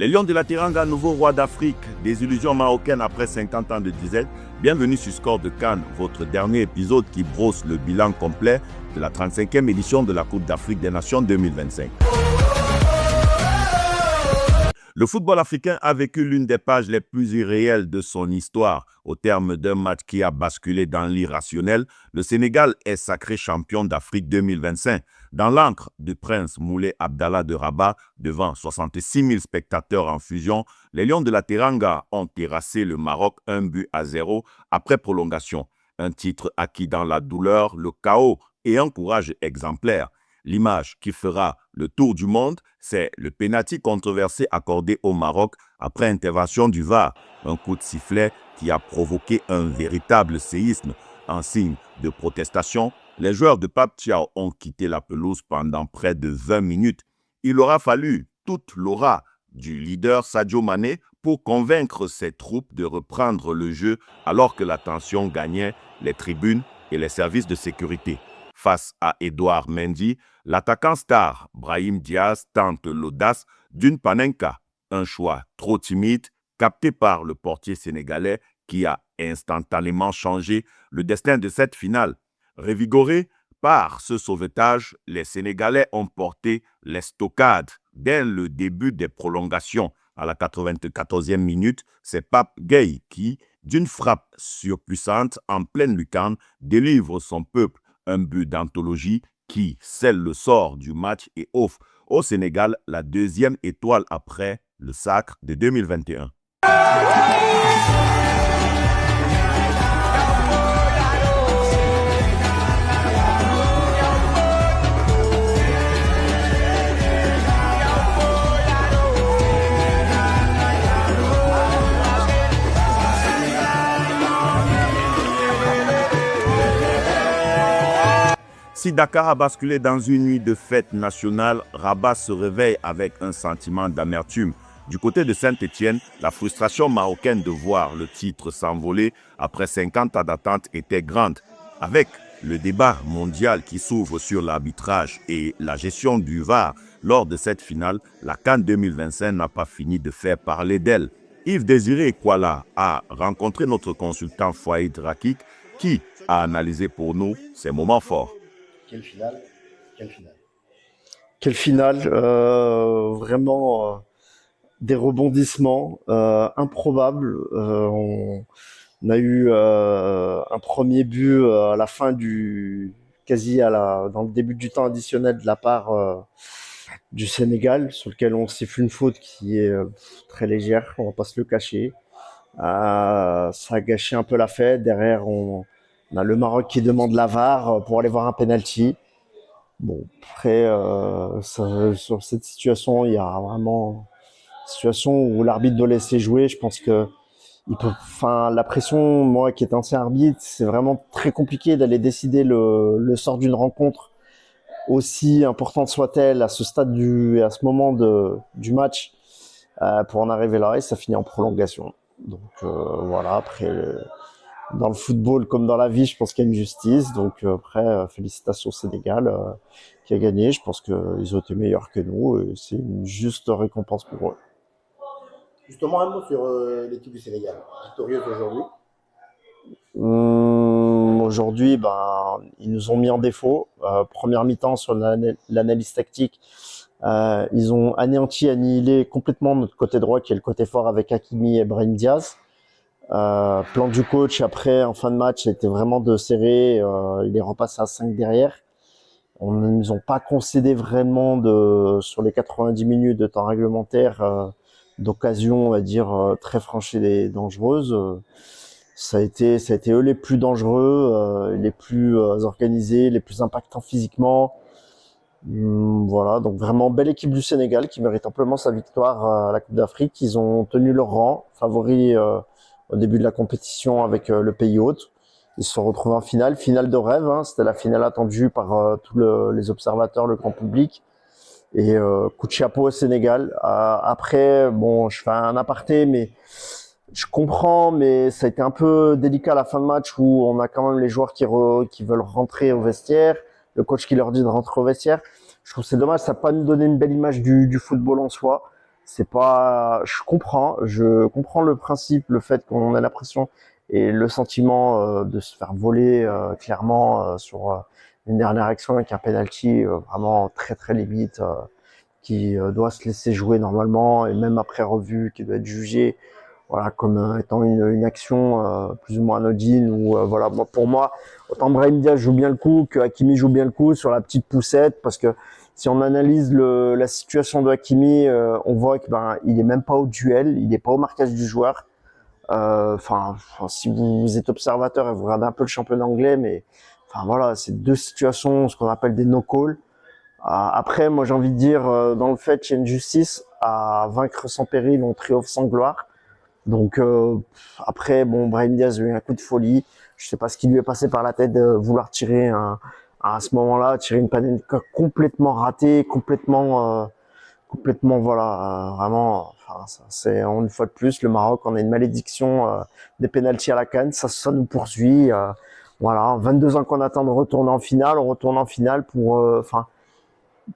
Les Lions de la Teranga, nouveau roi d'Afrique, des illusions marocaines après 50 ans de disette. Bienvenue sur Score de Cannes, votre dernier épisode qui brosse le bilan complet de la 35e édition de la Coupe d'Afrique des Nations 2025. Le football africain a vécu l'une des pages les plus irréelles de son histoire. Au terme d'un match qui a basculé dans l'irrationnel, le Sénégal est sacré champion d'Afrique 2025. Dans l'encre du prince Moulay Abdallah de Rabat, devant 66 000 spectateurs en fusion, les Lions de la Teranga ont terrassé le Maroc 1-0 après prolongation. Un titre acquis dans la douleur, le chaos et un courage exemplaire. L'image qui fera le tour du monde, c'est le pénalty controversé accordé au Maroc après intervention du VAR. Un coup de sifflet qui a provoqué un véritable séisme. En signe de protestation, les joueurs de Pape Thiaw ont quitté la pelouse pendant près de 20 minutes. Il aura fallu toute l'aura du leader Sadio Mané pour convaincre ses troupes de reprendre le jeu alors que la tension gagnait les tribunes et les services de sécurité. Face à Edouard Mendy, l'attaquant star Brahim Diaz tente l'audace d'une Panenka, un choix trop timide capté par le portier sénégalais qui a instantanément changé le destin de cette finale. Revigorés par ce sauvetage, les Sénégalais ont porté l'estocade dès le début des prolongations. À la 94e minute, c'est Pape Gueye qui, d'une frappe surpuissante en pleine lucarne, délivre son peuple. Un but d'anthologie qui scelle le sort du match et offre au Sénégal la deuxième étoile après le sacre de 2021. Si Dakar a basculé dans une nuit de fête nationale, Rabat se réveille avec un sentiment d'amertume. Du côté de Saint-Étienne, la frustration marocaine de voir le titre s'envoler après 50 ans d'attente était grande. Avec le débat mondial qui s'ouvre sur l'arbitrage et la gestion du VAR lors de cette finale, la CAN 2025 n'a pas fini de faire parler d'elle. Yves Désiré Kwala a rencontré notre consultant Fouaïd Rakik qui a analysé pour nous ces moments forts. Quelle finale. Quelle finale, vraiment des rebondissements improbables. On a eu un premier but à la fin dans le début du temps additionnel de la part du Sénégal, sur lequel on siffle une faute qui est très légère, on va pas se le cacher. Ça a gâché un peu la fête. Derrière, on a le Maroc qui demande la VAR pour aller voir un penalty. Bon, après, sur cette situation, il y a vraiment une situation où l'arbitre doit laisser jouer. Je pense que la pression, moi qui est ancien arbitre, c'est vraiment très compliqué d'aller décider le sort d'une rencontre, aussi importante soit-elle, à ce stade à ce moment du match, pour en arriver là, et ça finit en prolongation. Donc voilà, après, dans le football comme dans la vie, je pense qu'il y a une justice. Donc après, félicitations au Sénégal qui a gagné. Je pense qu'ils ont été meilleurs que nous. Et c'est une juste récompense pour eux. Justement, un mot sur l'équipe du Sénégal, victorieuse aujourd'hui. Aujourd'hui, ils nous ont mis en défaut. Première mi-temps sur l'analyse tactique. Ils ont annihilé complètement notre côté droit, qui est le côté fort avec Hakimi et Brahim Diaz. Plan du coach après en fin de match était vraiment de serrer, il est repassé à 5 derrière. On ne nous ont pas concédé vraiment sur les 90 minutes de temps réglementaire d'occasion, on va dire, très franches et dangereuses. Ça a été eux les plus dangereux, les plus organisés, les plus impactants physiquement. Voilà, donc vraiment belle équipe du Sénégal qui mérite amplement sa victoire à la Coupe d'Afrique. Ils ont tenu leur rang, favoris au début de la compétition avec le pays hôte. Ils se sont retrouvés en finale de rêve. C'était la finale attendue par tous les observateurs, le grand public. Et coup de chapeau au Sénégal. Après, bon, je fais un aparté, mais je comprends, mais ça a été un peu délicat à la fin de match où on a quand même les joueurs qui veulent rentrer au vestiaire, le coach qui leur dit de rentrer au vestiaire. Je trouve que c'est dommage, ça n'a pas nous donné une belle image du football en soi. c'est pas, je comprends le principe, le fait qu'on a l'impression et le sentiment de se faire voler clairement sur une dernière action avec un penalty vraiment très très limite qui doit se laisser jouer normalement et même après revue qui doit être jugé voilà comme étant une action plus ou moins anodine ou voilà pour moi autant Brahim Diaz joue bien le coup que Hakimi joue bien le coup sur la petite poussette parce que si on analyse la situation de Hakimi on voit que il est même pas au duel, il est pas au marquage du joueur. Enfin, si vous êtes observateur et vous regardez un peu le championnat anglais, mais enfin voilà, c'est deux situations, ce qu'on appelle des no-calls. Après, moi j'ai envie de dire, dans le fait, il y a une justice à vaincre sans péril, on triomphe sans gloire. Donc après, bon, Brahim Diaz a eu un coup de folie. Je sais pas ce qui lui est passé par la tête de vouloir tirer à ce moment-là, tirer une panenka complètement ratée, complètement voilà vraiment enfin c'est une fois de plus le Maroc, on a une malédiction des pénaltys à la CAN, ça nous poursuit voilà 22 ans qu'on attend de retourner en finale, on retourne en finale pour enfin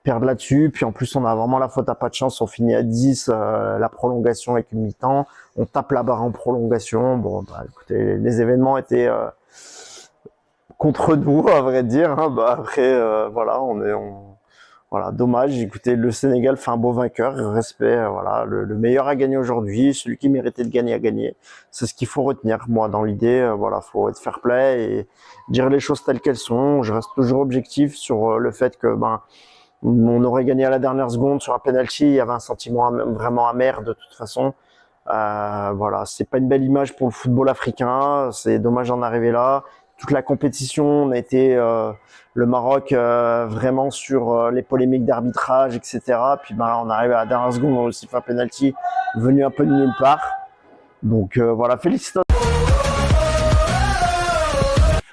perdre là-dessus, puis en plus on a vraiment la faute à pas de chance, on finit à 10 la prolongation avec une mi-temps, on tape la barre en prolongation. Bon écoutez, les événements étaient contre nous à vrai dire hein. Après voilà voilà, dommage. Écoutez, le Sénégal fait un beau vainqueur. Respect, voilà, le meilleur a gagné aujourd'hui. Celui qui méritait de gagner a gagné. C'est ce qu'il faut retenir, moi, dans l'idée. Voilà, faut être fair play et dire les choses telles qu'elles sont. Je reste toujours objectif sur le fait que, on aurait gagné à la dernière seconde sur un penalty. Il y avait un sentiment vraiment amer de toute façon. Voilà, c'est pas une belle image pour le football africain. C'est dommage d'en arriver là. Toute la compétition, on a été le Maroc vraiment sur les polémiques d'arbitrage, etc. Puis on arrive à la dernière seconde, on aussi fait un penalty venu un peu de nulle part. Donc voilà, félicitations.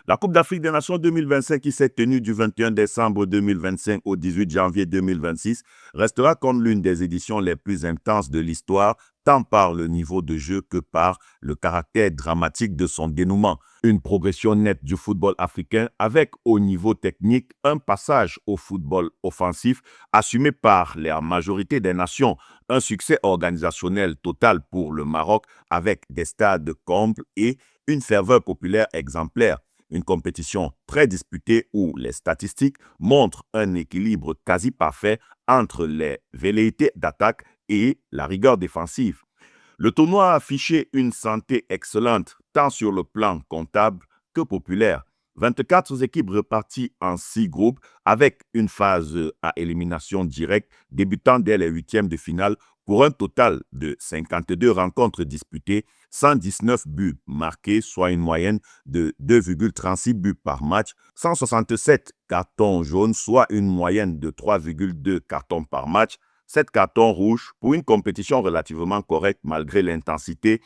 La Coupe d'Afrique des Nations 2025 qui s'est tenue du 21 décembre 2025 au 18 janvier 2026 restera comme l'une des éditions les plus intenses de l'histoire, tant par le niveau de jeu que par le caractère dramatique de son dénouement. Une progression nette du football africain avec au niveau technique un passage au football offensif assumé par la majorité des nations. Un succès organisationnel total pour le Maroc avec des stades combles et une ferveur populaire exemplaire. Une compétition très disputée où les statistiques montrent un équilibre quasi parfait entre les velléités d'attaque et la rigueur défensive. Le tournoi a affiché une santé excellente, tant sur le plan comptable que populaire. 24 équipes reparties en 6 groupes avec une phase à élimination directe débutant dès les huitièmes de finale pour un total de 52 rencontres disputées, 119 buts marqués, soit une moyenne de 2,36 buts par match, 167 cartons jaunes, soit une moyenne de 3,2 cartons par match, 7 cartons rouges pour une compétition relativement correcte malgré l'intensité,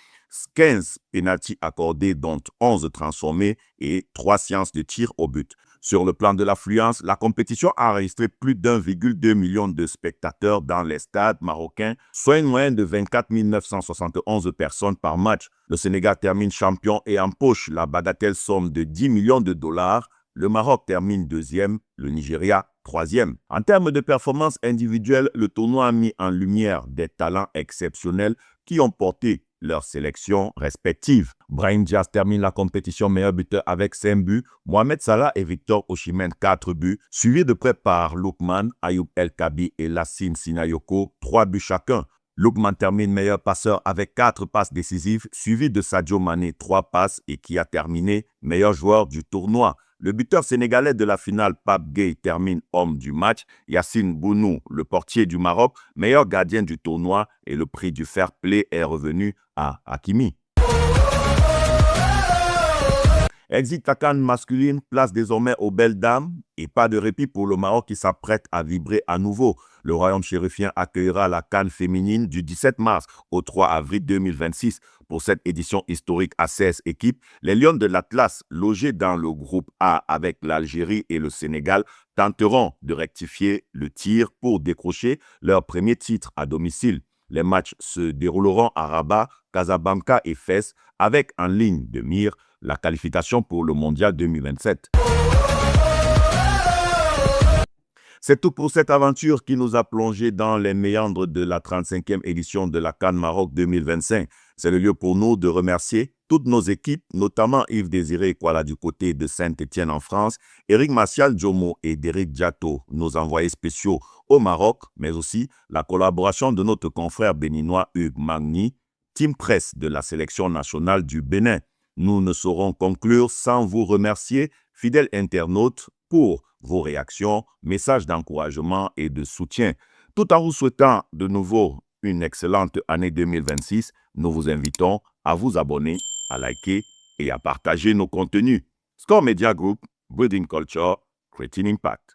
15 pénaltys accordés dont 11 transformés et 3 séances de tir au but. Sur le plan de l'affluence, la compétition a enregistré plus d'1,2 million de spectateurs dans les stades marocains, soit une moyenne de 24 971 personnes par match. Le Sénégal termine champion et empoche la bagatelle somme de 10 millions de dollars. Le Maroc termine deuxième, le Nigeria troisième. En termes de performance individuelle, le tournoi a mis en lumière des talents exceptionnels qui ont porté leurs sélections respectives. Brahim Diaz termine la compétition meilleur buteur avec 5 buts, Mohamed Salah et Victor Osimhen 4 buts, suivis de près par Lookman, Ayoub El Kabi et Lassine Sinayoko, 3 buts chacun. Lookman termine meilleur passeur avec 4 passes décisives, suivi de Sadio Mané 3 passes et qui a terminé meilleur joueur du tournoi. Le buteur sénégalais de la finale, Pape Gueye, termine homme du match. Yacine Bounou, le portier du Maroc, meilleur gardien du tournoi et le prix du fair play est revenu à Hakimi. Exit la CAN masculine, place désormais aux belles dames et pas de répit pour le Maroc qui s'apprête à vibrer à nouveau. Le royaume chérifien accueillera la CAN féminine du 17 mars au 3 avril 2026. Pour cette édition historique à 16 équipes, les Lions de l'Atlas, logés dans le groupe A avec l'Algérie et le Sénégal, tenteront de rectifier le tir pour décrocher leur premier titre à domicile. Les matchs se dérouleront à Rabat, Casablanca et Fès avec en ligne de mire la qualification pour le Mondial 2027. C'est tout pour cette aventure qui nous a plongé dans les méandres de la 35e édition de la CAN Maroc 2025. C'est le lieu pour nous de remercier toutes nos équipes, notamment Yves-Désiré Kwala du côté de Saint-Étienne en France, Eric Martial Djomo et Derek Diato, nos envoyés spéciaux au Maroc, mais aussi la collaboration de notre confrère béninois Hugues Magny, team presse de la sélection nationale du Bénin. Nous ne saurons conclure sans vous remercier, fidèles internautes, pour vos réactions, messages d'encouragement et de soutien. Tout en vous souhaitant de nouveau une excellente année 2026, nous vous invitons à vous abonner, à liker et à partager nos contenus. Score Media Group, Building Culture, Creating Impact.